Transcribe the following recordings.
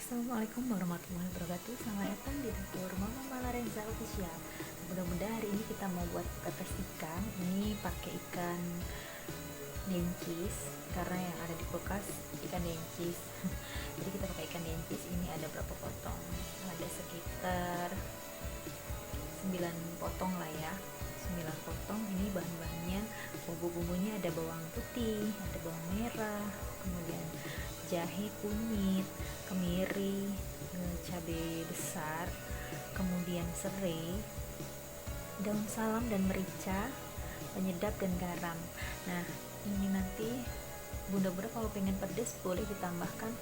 Assalamualaikum warahmatullahi wabarakatuh. Selamat datang di dapur Mama Malarenza Official. Mudah-mudahan hari ini kita mau buat pepes ikan. Ini pakai ikan dencis karena yang ada di kulkas ikan dencis. Jadi kita pakai ikan dencis. Ini ada berapa potong? Ada sekitar 9 potong lah ya. 9 potong. Ini bahan-bahannya, bumbu-bumbunya ada bawang putih, ada bawang merah, kemudian jahe kunyit, kemiri, cabai besar, kemudian serai, daun salam dan merica, penyedap dan garam. Nah, ini nanti bunda-bunda kalau pengen pedas boleh ditambahkan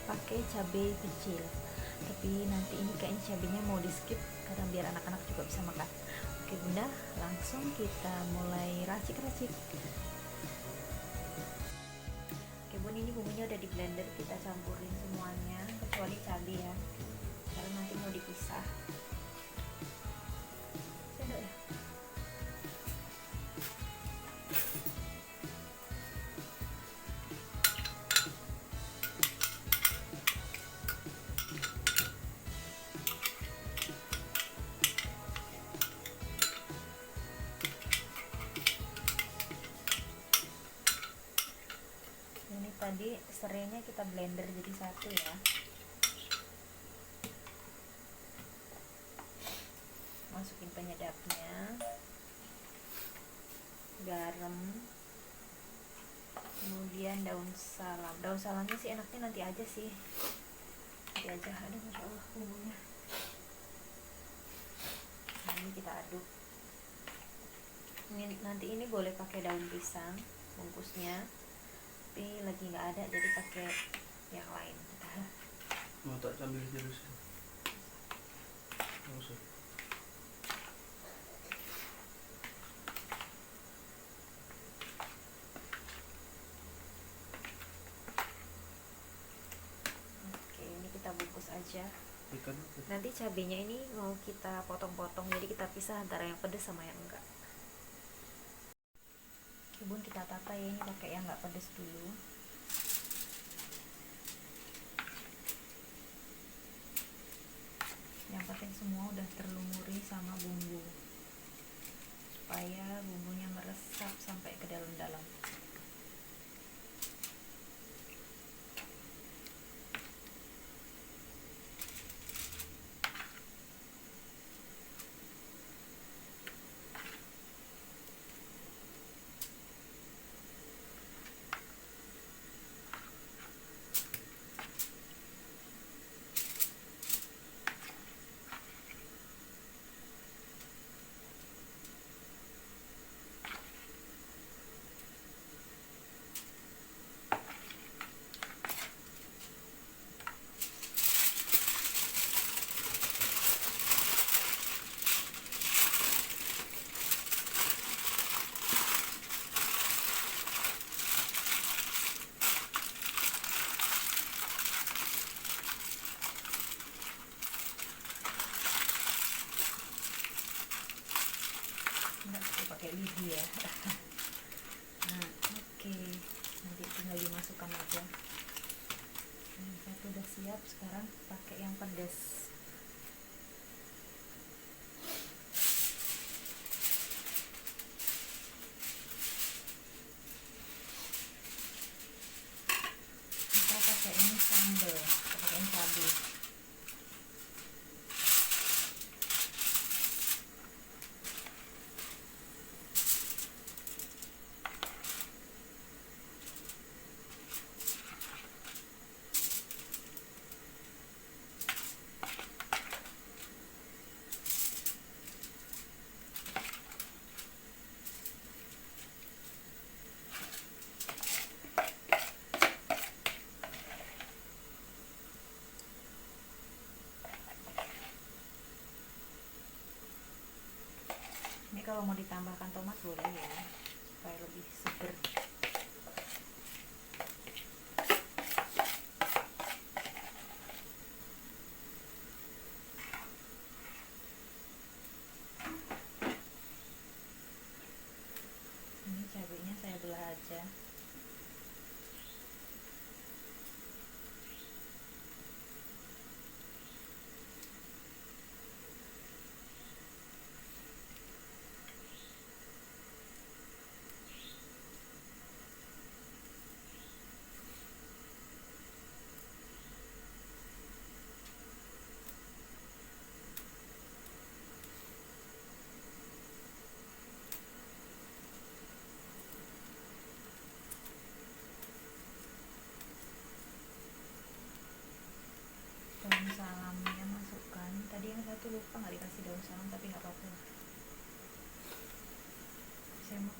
pakai cabai kecil. Tapi nanti ini kayaknya cabainya mau di skip karena biar anak-anak juga bisa makan. Oke bunda, langsung kita mulai racik-racik. Oke bun, ini bumbunya udah di blender, kita campurin semuanya kecuali cabai ya, karena nanti mau dipisah. Sendok ya. Ini tadi serainya kita blender jadi satu ya. Masukin penyedapnya, garam, kemudian daun salam. Daun salamnya sih enaknya nanti aja sih, nanti aja. Ada masya Allah bumbunya. Nah, ini kita aduk. Nanti ini boleh pakai daun pisang bungkusnya, tapi lagi nggak ada jadi pakai yang lain. Mau tak sambil terus? Nggak usah. Oke, ini kita bungkus aja. Ikan. Nanti cabenya ini mau kita potong-potong, jadi kita pisah antara yang pedas sama yang enggak. Oke bun, kita tata ya, ini pakai yang enggak pedas dulu. Yang penting semua udah terlumuri sama bumbu, supaya bumbunya meresap sampai ke dalam-dalam. Pakai lidi ya. Nah, oke. Nanti tinggal dimasukkan aja. Yang satu udah siap, sekarang pakai yang pedas. Kita pakai ini sambal, pakai cabai. Ini kalau mau ditambahkan tomat boleh ya, supaya lebih seger. Ini cabenya saya belah aja.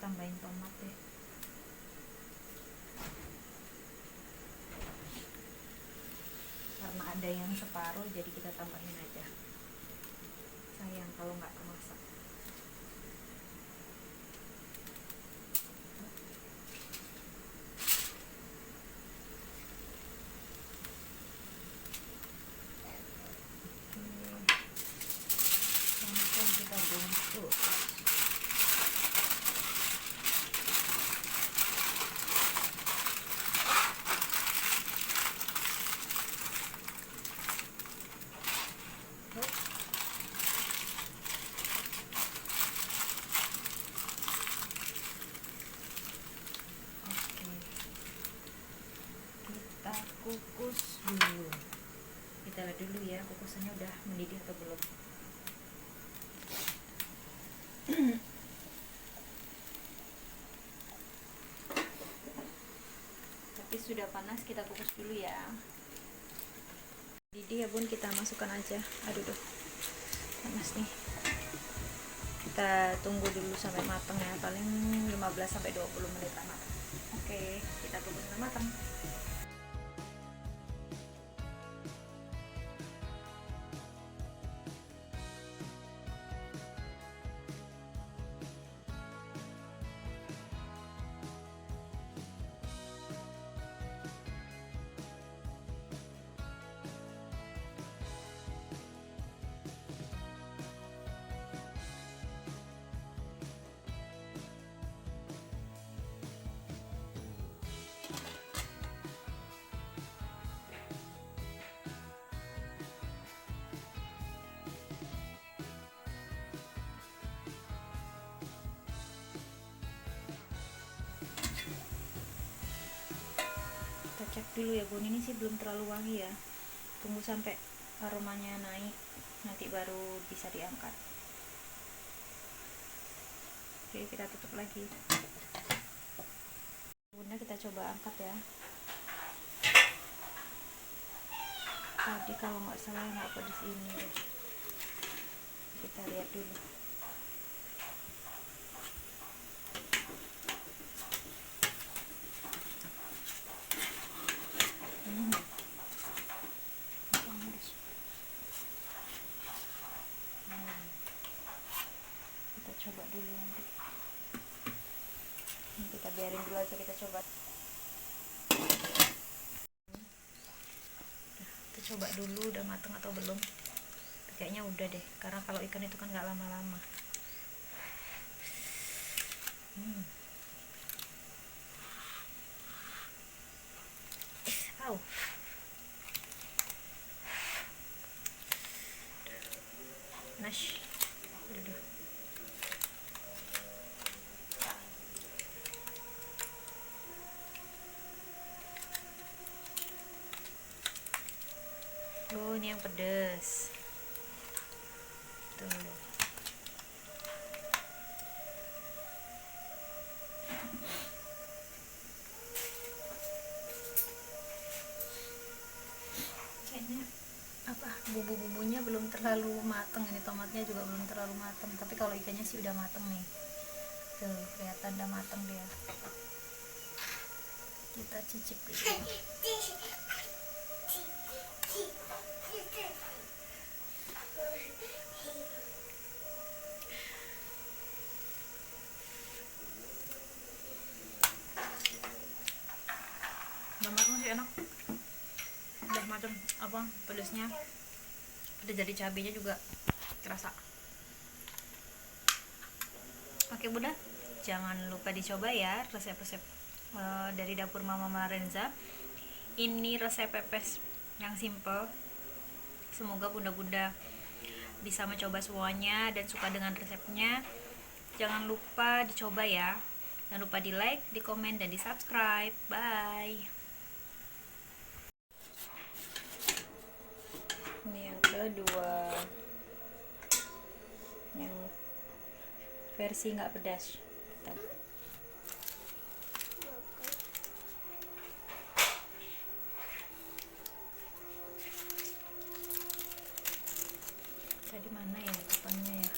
tambahin tomat deh. Karena ada yang separuh jadi kita tambahin aja, sayang kalau nggak kemasak. Langsung kita bungkus. Kita kukus dulu. Kita lihat dulu ya kukusannya udah mendidih atau belum. Tapi sudah panas, kita kukus dulu ya. Didih ya bun, kita masukkan aja. Aduh duh, panas nih. Kita tunggu dulu sampai matang ya, paling 15-20 menit matang. Oke, kita tunggu sampai matang. Cek dulu ya bun, ini sih belum terlalu wangi ya, tunggu sampai aromanya naik nanti baru bisa diangkat. Oke, kita tutup lagi. Bunda kita coba angkat ya. Tadi kalau nggak salah nggak pedes ini deh. Kita lihat dulu. Kita coba dulu nanti. Kita biarin dulu aja, kita coba. Kita coba dulu udah mateng atau belum. Kayaknya udah deh, karena kalau ikan itu kan nggak lama-lama. Au. Nash. Aduh. Oh, ini yang pedes. Tuh. Kayaknya apa bumbu-bumbunya belum terlalu mateng, ini tomatnya juga belum terlalu mateng, tapi kalau ikannya sih udah mateng nih. Tuh, kelihatan udah mateng dia. Kita cicip gitu. Udah mateng sih, enak. Udah macam apa pedasnya, udah jadi cabenya juga terasa. Oke bunda, jangan lupa dicoba ya resep-resep dari dapur Mama Marenza. Ini resep pepes yang simple. Semoga bunda-bunda bisa mencoba semuanya dan suka dengan resepnya. Jangan lupa dicoba ya. Jangan lupa di like, di komen, dan di subscribe. Bye. Ini yang kedua, yang versi nggak pedas. Tadi mana ya depannya ya?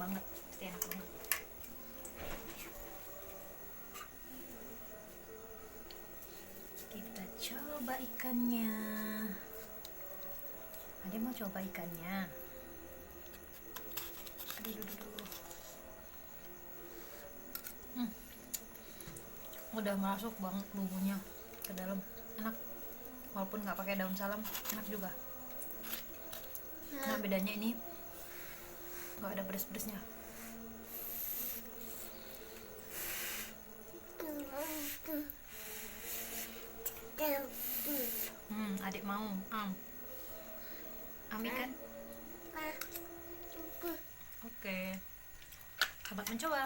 banget, pasti enak banget. Kita coba ikannya. Ade mau coba ikannya. Aduh. Udah masuk banget bumbunya ke dalam, enak. Walaupun nggak pakai daun salam, enak juga. Nah bedanya ini nggak ada pedes-pedesnya. Adik mau Ami kan? Oke. Selamat mencoba.